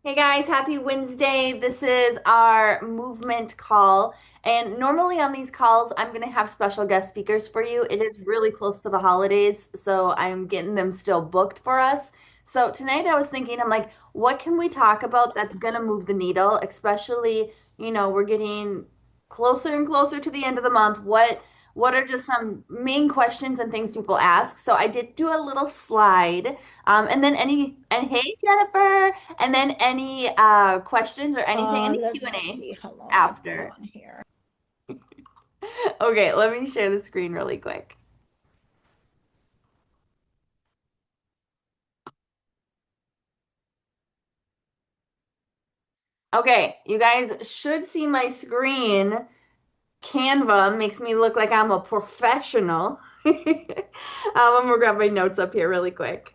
Hey guys, happy Wednesday. This is our movement call. And normally on these calls, I'm going to have special guest speakers for you. It is really close to the holidays, so I'm getting them still booked for us. So tonight I was thinking, I'm like, what can we talk about that's going to move the needle, especially, we're getting closer and closer to the end of the month. What are just some main questions and things people ask? So I did do a little slide. And hey, Jennifer. And then any questions or anything, any Let's Q&A see how long I've been after. on here. Okay, let me share the screen really quick. Okay, you guys should see my screen. Canva makes me look like I'm a professional. I'm gonna grab my notes up here really quick.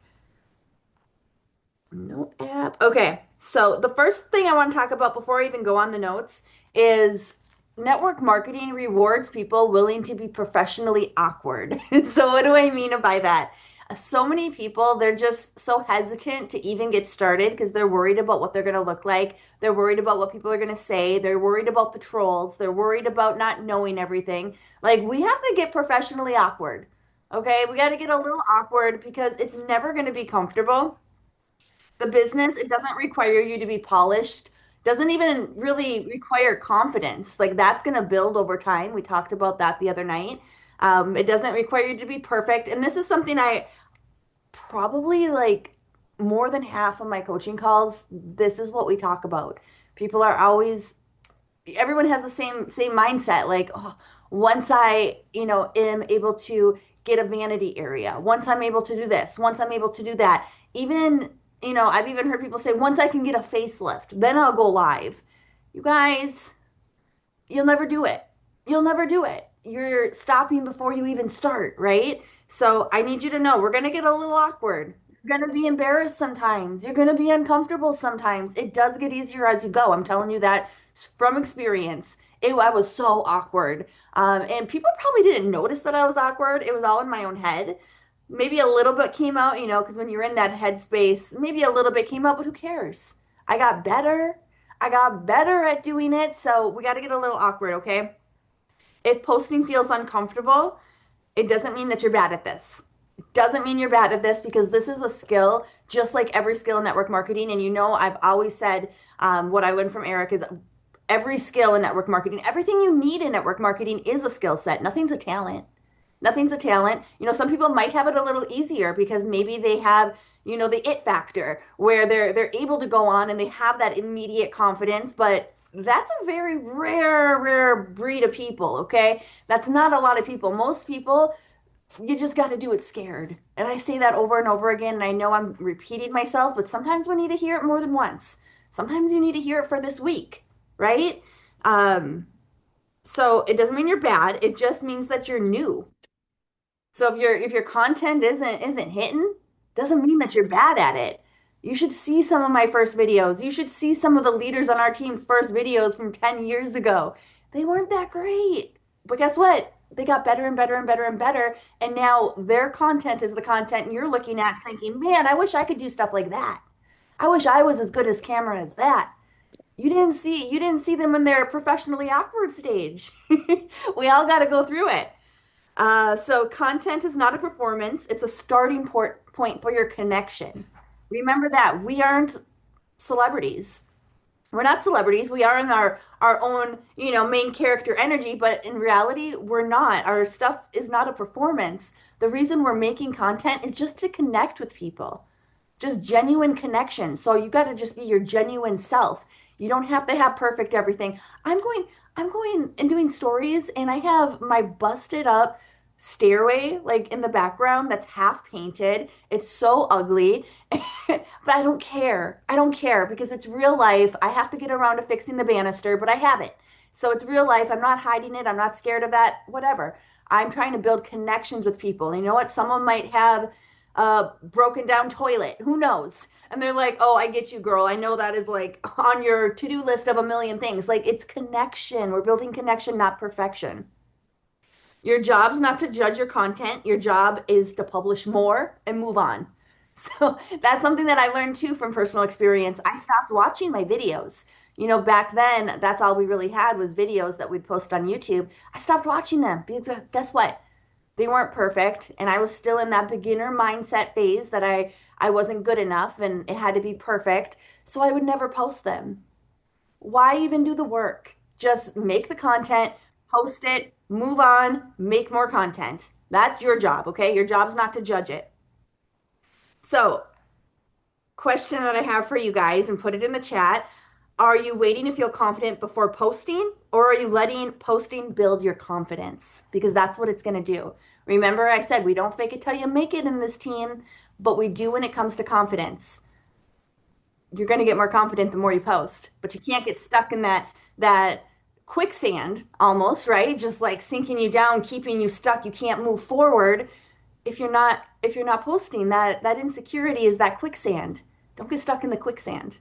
No app. Okay. So the first thing I want to talk about before I even go on the notes is network marketing rewards people willing to be professionally awkward. So what do I mean by that? So many people, they're just so hesitant to even get started because they're worried about what they're going to look like. They're worried about what people are going to say. They're worried about the trolls. They're worried about not knowing everything. Like we have to get professionally awkward. Okay? We got to get a little awkward because it's never going to be comfortable. The business, it doesn't require you to be polished, doesn't even really require confidence. Like that's going to build over time. We talked about that the other night. It doesn't require you to be perfect. And this is something I probably like more than half of my coaching calls, this is what we talk about. People are always, everyone has the same mindset. Like, oh, once I, am able to get a vanity area, once I'm able to do this, once I'm able to do that, even, I've even heard people say, once I can get a facelift, then I'll go live. You guys, you'll never do it. You'll never do it. You're stopping before you even start, right? So I need you to know we're going to get a little awkward. You're going to be embarrassed sometimes. You're going to be uncomfortable sometimes. It does get easier as you go. I'm telling you that from experience. I was so awkward. And people probably didn't notice that I was awkward. It was all in my own head. Maybe a little bit came out, because when you're in that headspace, maybe a little bit came out, but who cares? I got better. I got better at doing it, so we got to get a little awkward, okay? If posting feels uncomfortable, it doesn't mean that you're bad at this. It doesn't mean you're bad at this because this is a skill, just like every skill in network marketing. And I've always said what I learned from Eric is every skill in network marketing, everything you need in network marketing is a skill set. Nothing's a talent. Nothing's a talent. Some people might have it a little easier because maybe they have, the it factor where they're able to go on and they have that immediate confidence, but that's a very rare breed of people, okay? That's not a lot of people. Most people, you just got to do it scared. And I say that over and over again, and I know I'm repeating myself, but sometimes we need to hear it more than once. Sometimes you need to hear it for this week, right? Um, so it doesn't mean you're bad. It just means that you're new. So if your content isn't hitting, doesn't mean that you're bad at it. You should see some of my first videos. You should see some of the leaders on our team's first videos from 10 years ago. They weren't that great. But guess what? They got better and better and better and better. And now their content is the content you're looking at thinking, man, I wish I could do stuff like that. I wish I was as good as camera as that. You didn't see them in their professionally awkward stage. We all got to go through it. So content is not a performance, it's a starting point for your connection. Remember that we aren't celebrities. We're not celebrities. We are in our own, main character energy, but in reality, we're not. Our stuff is not a performance. The reason we're making content is just to connect with people. Just genuine connection. So you got to just be your genuine self. You don't have to have perfect everything. I'm going and doing stories and I have my busted up stairway like in the background that's half painted. It's so ugly. But I don't care. I don't care because it's real life. I have to get around to fixing the banister, but I have it. So it's real life. I'm not hiding it. I'm not scared of that. Whatever. I'm trying to build connections with people. You know what? Someone might have a broken down toilet. Who knows? And they're like, "Oh, I get you, girl. I know that is like on your to-do list of a million things." Like it's connection. We're building connection, not perfection. Your job's not to judge your content. Your job is to publish more and move on. So that's something that I learned too from personal experience. I stopped watching my videos. Back then, that's all we really had was videos that we'd post on YouTube. I stopped watching them because guess what? They weren't perfect, and I was still in that beginner mindset phase that I wasn't good enough and it had to be perfect. So I would never post them. Why even do the work? Just make the content, post it, move on, make more content. That's your job, okay? Your job's not to judge it. So, question that I have for you guys and put it in the chat. Are you waiting to feel confident before posting, or are you letting posting build your confidence? Because that's what it's going to do. Remember, I said we don't fake it till you make it in this team, but we do when it comes to confidence. You're going to get more confident the more you post, but you can't get stuck in that quicksand almost, right? Just like sinking you down, keeping you stuck. You can't move forward if you're not posting. That insecurity is that quicksand. Don't get stuck in the quicksand.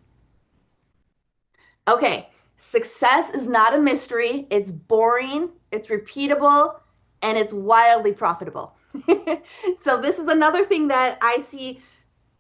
Okay, success is not a mystery. It's boring, it's repeatable, and it's wildly profitable. So this is another thing that I see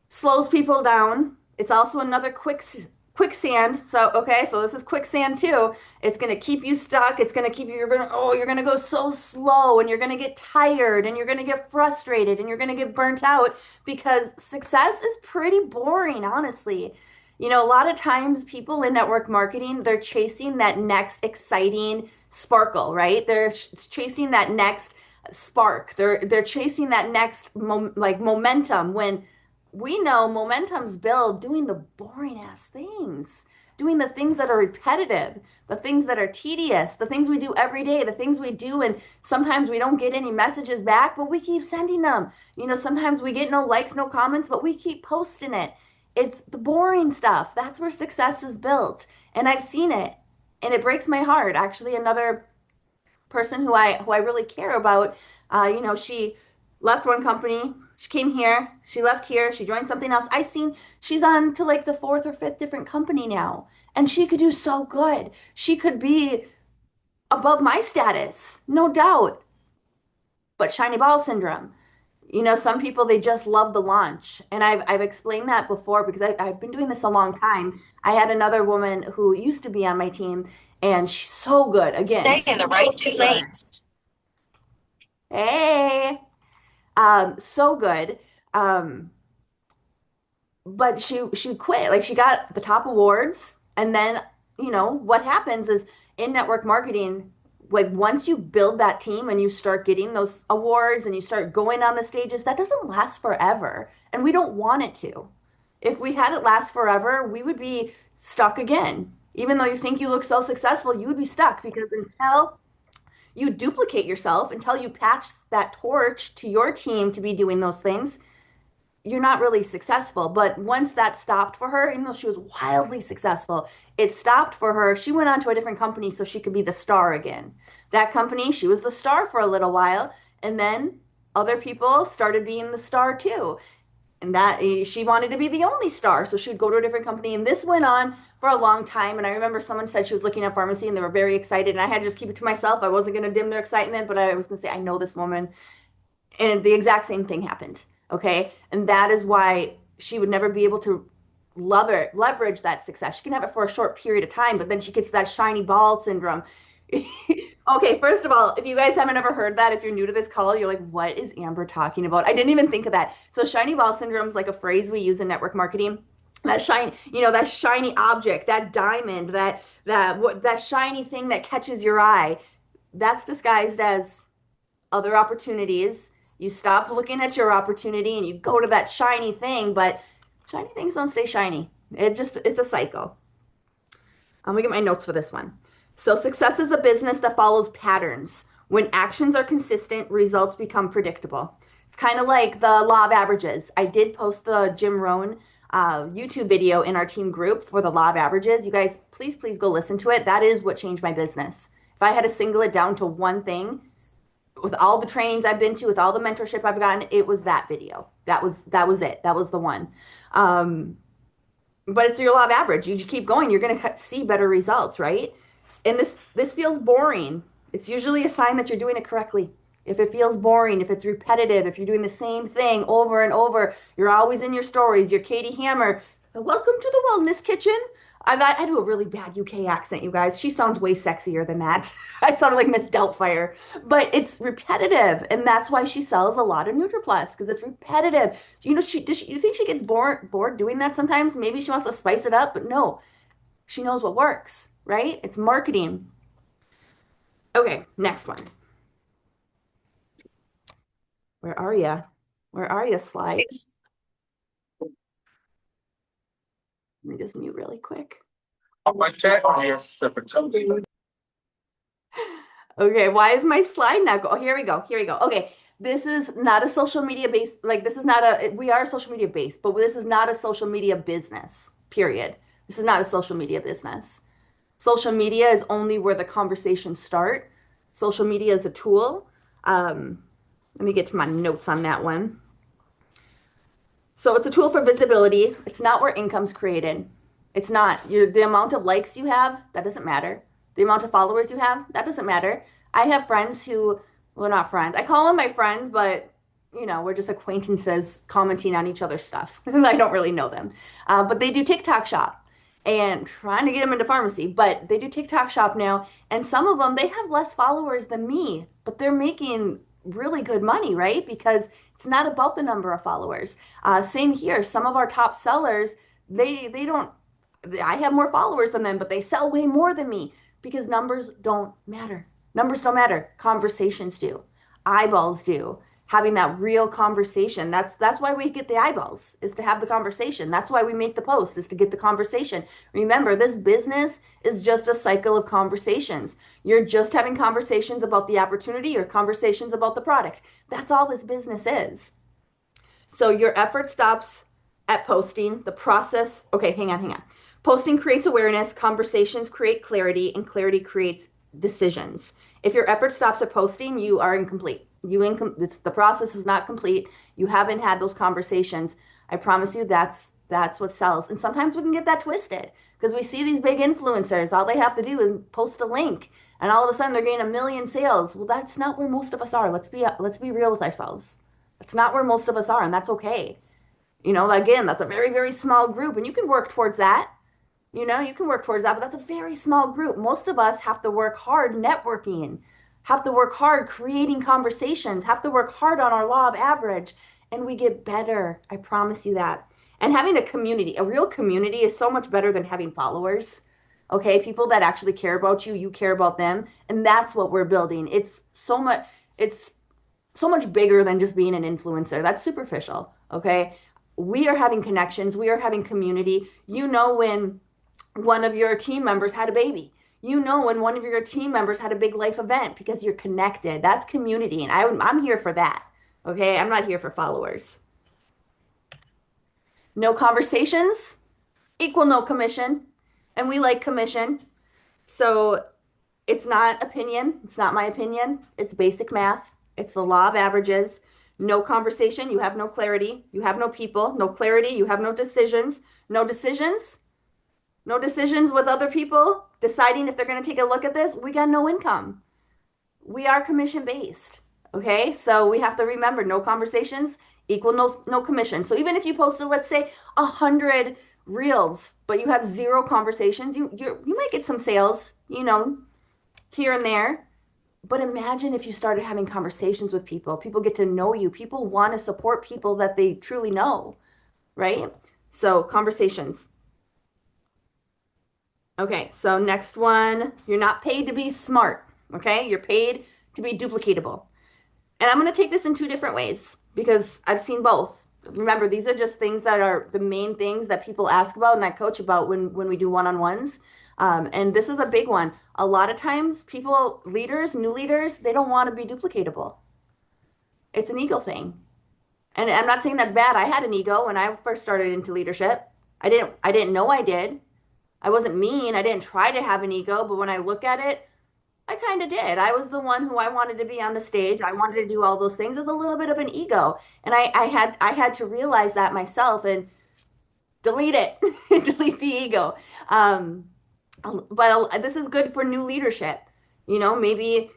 slows people down. It's also another quicksand. So okay, so this is quicksand too. It's gonna keep you stuck. It's gonna keep you. You're gonna go so slow, and you're gonna get tired, and you're gonna get frustrated, and you're gonna get burnt out because success is pretty boring, honestly. A lot of times people in network marketing, they're chasing that next exciting sparkle, right? They're chasing that next spark. They're chasing that next momentum when we know momentum's built doing the boring ass things, doing the things that are repetitive, the things that are tedious, the things we do every day, the things we do, and sometimes we don't get any messages back, but we keep sending them. Sometimes we get no likes, no comments, but we keep posting it. It's the boring stuff. That's where success is built. And I've seen it, and it breaks my heart. Actually, another person who I really care about. She left one company, she came here, she left here, she joined something else. I seen she's on to like the fourth or fifth different company now, and she could do so good. She could be above my status, no doubt. But shiny ball syndrome. Some people they just love the launch, and I've explained that before because I've been doing this a long time. I had another woman who used to be on my team, and she's so good. Again, Stay in the right two good. lanes. Hey, so good. Um, but she quit. Like she got the top awards, and then what happens is in network marketing, like once you build that team and you start getting those awards and you start going on the stages, that doesn't last forever, and we don't want it to. If we had it last forever, we would be stuck again. Even though you think you look so successful, you would be stuck because until you duplicate yourself, until you patch that torch to your team to be doing those things, you're not really successful. But once that stopped for her, even though she was wildly successful, it stopped for her. She went on to a different company so she could be the star again. That company, she was the star for a little while, and then other people started being the star too. And that she wanted to be the only star, so she'd go to a different company. And this went on for a long time. And I remember someone said she was looking at pharmacy and they were very excited. And I had to just keep it to myself. I wasn't going to dim their excitement, but I was going to say, I know this woman. And the exact same thing happened. Okay. And that is why she would never be able to leverage that success. She can have it for a short period of time, but then she gets that shiny ball syndrome. Okay, first of all, if you guys haven't ever heard that, if you're new to this call, you're like, what is Amber talking about? I didn't even think of that. So shiny ball syndrome is like a phrase we use in network marketing. That shiny object, that diamond, that shiny thing that catches your eye, that's disguised as other opportunities. You stop looking at your opportunity and you go to that shiny thing, but shiny things don't stay shiny. It's a cycle. I'm gonna get my notes for this one. So success is a business that follows patterns. When actions are consistent, results become predictable. It's kind of like the law of averages. I did post the Jim Rohn YouTube video in our team group for the law of averages. You guys, please, please go listen to it. That is what changed my business. If I had to single it down to one thing, with all the trainings I've been to, with all the mentorship I've gotten, it was that video. That was it. That was the one. But it's your law of average. You keep going, you're going to see better results, right? And this feels boring. It's usually a sign that you're doing it correctly. If it feels boring, if it's repetitive, if you're doing the same thing over and over, you're always in your stories, you're Katie Hammer. Welcome to the Wellness Kitchen. I do a really bad UK accent, you guys. She sounds way sexier than that. I sounded like Miss Doubtfire, but it's repetitive, and that's why she sells a lot of NutriPlus because it's repetitive. You think she gets bored doing that sometimes? Maybe she wants to spice it up, but no, she knows what works, right? It's marketing. Okay, next one. Where are you? Where are you, Sly? Let me just mute really quick. On my chat, yes, separate. Okay, why is my slide not go? Oh, here we go. Here we go. Okay, this is not a social media based, like this is not a, we are social media based, but this is not a social media business, period. This is not a social media business. Social media is only where the conversations start. Social media is a tool. Let me get to my notes on that one. So it's a tool for visibility. It's not where income's created. It's not. The amount of likes you have, that doesn't matter. The amount of followers you have, that doesn't matter. I have friends who, well, not friends. I call them my friends, but we're just acquaintances commenting on each other's stuff. I don't really know them. But they do TikTok shop and trying to get them into pharmacy, but they do TikTok shop now. And some of them, they have less followers than me, but they're making really good money, right? Because it's not about the number of followers. Same here. Some of our top sellers, they don't. I have more followers than them, but they sell way more than me because numbers don't matter. Numbers don't matter. Conversations do. Eyeballs do. Having that real conversation. That's why we get the eyeballs, is to have the conversation. That's why we make the post, is to get the conversation. Remember, this business is just a cycle of conversations. You're just having conversations about the opportunity or conversations about the product. That's all this business is. So your effort stops at posting. The process, okay, hang on. Posting creates awareness, conversations create clarity, and clarity creates decisions. If your effort stops at posting, you are incomplete. The process is not complete. You haven't had those conversations. I promise you that's what sells. And sometimes we can get that twisted because we see these big influencers. All they have to do is post a link and all of a sudden they're getting 1 million sales. Well, that's not where most of us are. Let's be real with ourselves. That's not where most of us are, and that's okay. Again, that's a very, very small group, and you can work towards that. You can work towards that, but that's a very small group. Most of us have to work hard networking, have to work hard creating conversations, have to work hard on our law of average, and we get better. I promise you that. And having a real community is so much better than having followers. Okay, people that actually care about you, you care about them, and that's what we're building. It's so much bigger than just being an influencer. That's superficial, okay? We are having connections, we are having community. When one of your team members had a baby. When one of your team members had a big life event because you're connected. That's community, and I'm here for that. Okay, I'm not here for followers. No conversations equal no commission, and we like commission. So it's not opinion. It's not my opinion. It's basic math. It's the law of averages. No conversation, you have no clarity. You have no people. No clarity, you have no decisions. No decisions. No decisions with other people deciding if they're going to take a look at this. We got no income. We are commission based. Okay. So we have to remember no conversations equal no commission. So even if you posted, let's say 100 reels, but you have zero conversations, you might get some sales, here and there. But imagine if you started having conversations with people. People get to know you. People want to support people that they truly know, right? So conversations. Okay, so next one, you're not paid to be smart, okay? You're paid to be duplicatable. And I'm going to take this in two different ways because I've seen both. Remember, these are just things that are the main things that people ask about and I coach about when we do one-on-ones. And this is a big one. A lot of times new leaders, they don't want to be duplicatable. It's an ego thing. And I'm not saying that's bad. I had an ego when I first started into leadership. I didn't know I did. I wasn't mean. I didn't try to have an ego, but when I look at it, I kind of did. I was the one who I wanted to be on the stage. I wanted to do all those things. There's a little bit of an ego, and I had to realize that myself and delete it, delete the ego. But this is good for new leadership. Maybe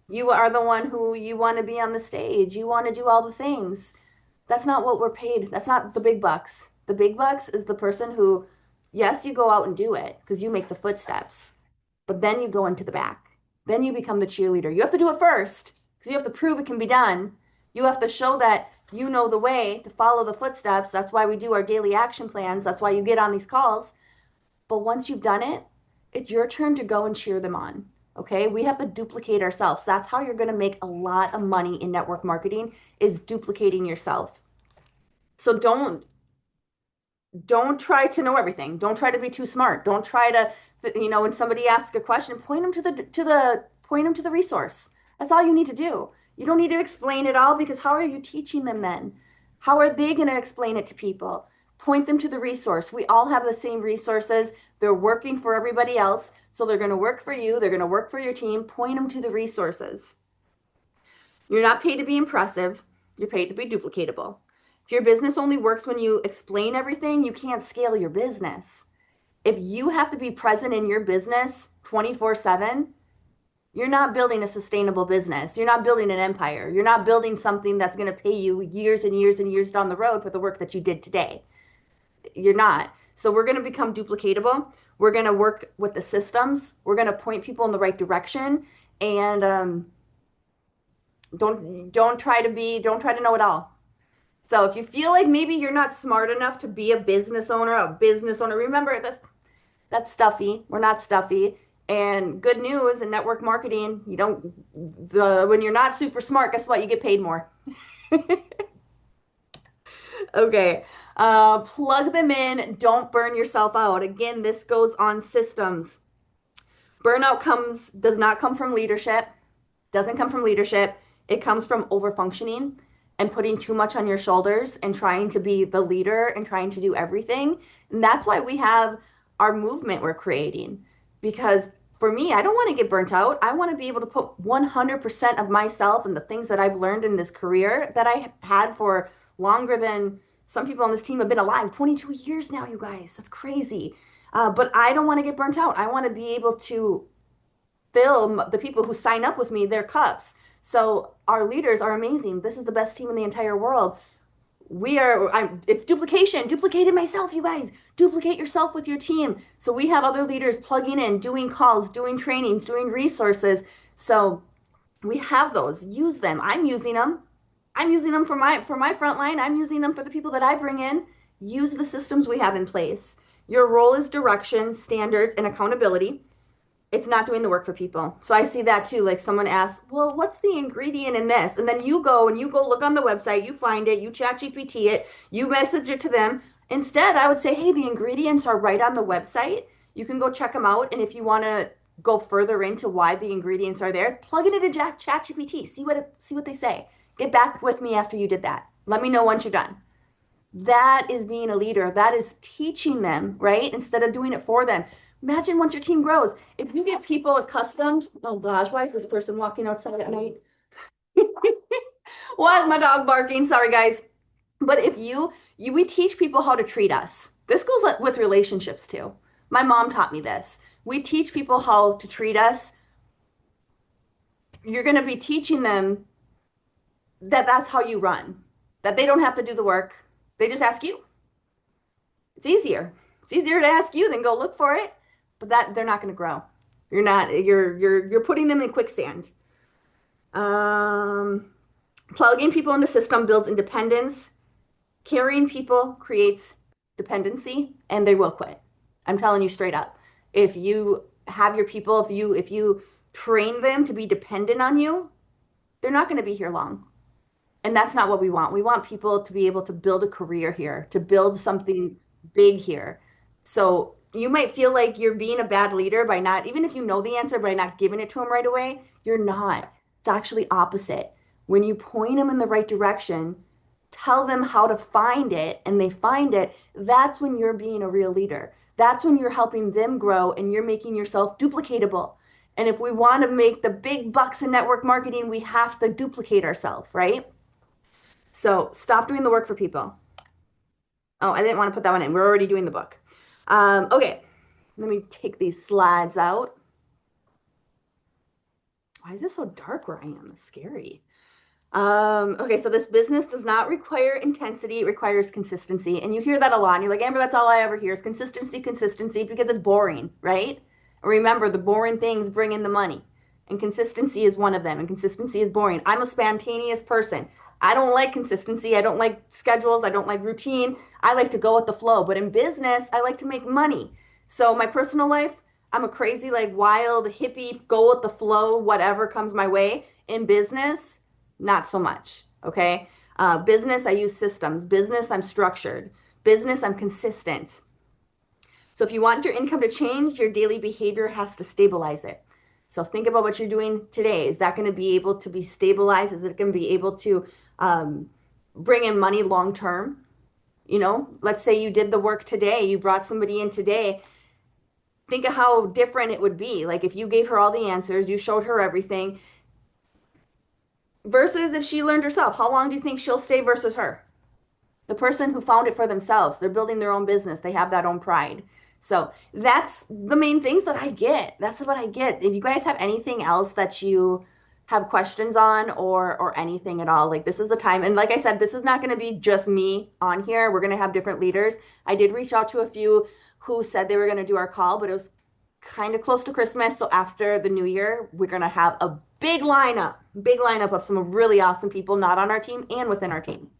You are the one who you want to be on the stage. You want to do all the things. That's not what we're paid. That's not the big bucks. The big bucks is the person who, yes, you go out and do it because you make the footsteps, but then you go into the back. Then you become the cheerleader. You have to do it first because you have to prove it can be done. You have to show that you know the way to follow the footsteps. That's why we do our daily action plans. That's why you get on these calls. But once you've done it, it's your turn to go and cheer them on. Okay? We have to duplicate ourselves. That's how you're going to make a lot of money in network marketing is duplicating yourself. So don't try to know everything. Don't try to be too smart. Don't try to, when somebody asks a question, point them to the resource. That's all you need to do. You don't need to explain it all because how are you teaching them then? How are they going to explain it to people? Point them to the resource. We all have the same resources. They're working for everybody else, so they're going to work for you. They're going to work for your team. Point them to the resources. You're not paid to be impressive. You're paid to be duplicatable. If your business only works when you explain everything, you can't scale your business. If you have to be present in your business 24/7, you're not building a sustainable business. You're not building an empire. You're not building something that's going to pay you years and years and years down the road for the work that you did today. You're not. So we're going to become duplicatable. We're going to work with the systems. We're going to point people in the right direction. And don't try to know it all. So if you feel like maybe you're not smart enough to be a business owner, remember that's stuffy. We're not stuffy. And good news in network marketing, you don't the when you're not super smart, guess what? You get paid more. Okay. Plug them in. Don't burn yourself out. Again, this goes on systems. Burnout does not come from leadership. Doesn't come from leadership. It comes from overfunctioning and putting too much on your shoulders and trying to be the leader and trying to do everything. And that's why we have our movement we're creating. Because for me, I don't want to get burnt out. I want to be able to put 100% of myself and the things that I've learned in this career that I had for longer than some people on this team have been alive. 22 years now, you guys. That's crazy. But I don't want to get burnt out. I want to be able to fill the people who sign up with me their cups. So our leaders are amazing. This is the best team in the entire world. It's duplication. Duplicated myself, you guys. Duplicate yourself with your team. So we have other leaders plugging in, doing calls, doing trainings, doing resources. So we have those. Use them. I'm using them. I'm using them for my front line. I'm using them for the people that I bring in. Use the systems we have in place. Your role is direction, standards, and accountability. It's not doing the work for people. So I see that too. Like someone asks, well, what's the ingredient in this? And then you go look on the website, you find it, you chat GPT it, you message it to them. Instead, I would say, hey, the ingredients are right on the website. You can go check them out. And if you want to go further into why the ingredients are there, plug it into chat GPT. See what they say. Get back with me after you did that. Let me know once you're done. That is being a leader. That is teaching them, right? Instead of doing it for them. Imagine once your team grows. If you get people accustomed, oh gosh, why is this person walking outside at night? Why is my dog barking? Sorry, guys. But if we teach people how to treat us. This goes with relationships too. My mom taught me this. We teach people how to treat us. You're going to be teaching them that that's how you run, that they don't have to do the work. They just ask you. It's easier. It's easier to ask you than go look for it, but that they're not going to grow. You're putting them in quicksand. Um, Plugging people into system builds independence. Carrying people creates dependency, and they will quit. I'm telling you straight up. If you have your people, if you train them to be dependent on you, they're not going to be here long. And that's not what we want. We want people to be able to build a career here, to build something big here. So you might feel like you're being a bad leader by not, even if you know the answer, by not giving it to them right away. You're not. It's actually opposite. When you point them in the right direction, tell them how to find it, and they find it, that's when you're being a real leader. That's when you're helping them grow and you're making yourself duplicatable. And if we want to make the big bucks in network marketing, we have to duplicate ourselves, right? So stop doing the work for people. Oh, I didn't want to put that one in. We're already doing the book. Okay, let me take these slides out. Why is it so dark where I am? It's scary. Okay, so this business does not require intensity, it requires consistency. And you hear that a lot. And you're like, Amber, that's all I ever hear is consistency, consistency, because it's boring, right? Remember, the boring things bring in the money. And consistency is one of them. And consistency is boring. I'm a spontaneous person. I don't like consistency. I don't like schedules. I don't like routine. I like to go with the flow. But in business, I like to make money. So my personal life, I'm a crazy, like wild hippie, go with the flow, whatever comes my way. In business, not so much. Okay. Business, I use systems. Business, I'm structured. Business, I'm consistent. So if you want your income to change, your daily behavior has to stabilize it. So think about what you're doing today. Is that going to be able to be stabilized? Is it going to be able to bring in money long term? You know, let's say you did the work today, you brought somebody in today. Think of how different it would be. Like if you gave her all the answers, you showed her everything, versus if she learned herself. How long do you think she'll stay versus her? The person who found it for themselves. They're building their own business. They have that own pride. So that's the main things that I get. That's what I get. If you guys have anything else that you have questions on or anything at all, like this is the time. And like I said, this is not going to be just me on here. We're going to have different leaders. I did reach out to a few who said they were going to do our call, but it was kind of close to Christmas. So after the new year, we're going to have a big lineup of some really awesome people, not on our team and within our team.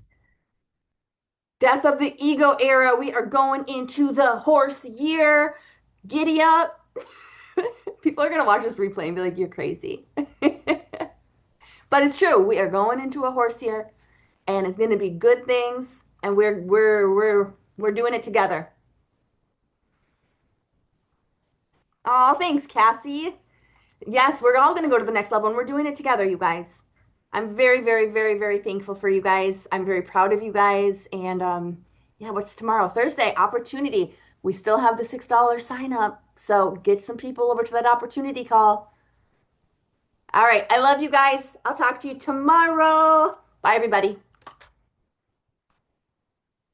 Death of the ego era. We are going into the horse year. Giddy up. People are going to watch this replay and be like, you're crazy. But it's true. We are going into a horse year and it's going to be good things and we're doing it together. Oh, thanks, Cassie. Yes, we're all going to go to the next level and we're doing it together, you guys. I'm very, very, very, very thankful for you guys. I'm very proud of you guys. And yeah, what's tomorrow? Thursday, opportunity. We still have the $6 sign up. So get some people over to that opportunity call. All right. I love you guys. I'll talk to you tomorrow. Bye, everybody.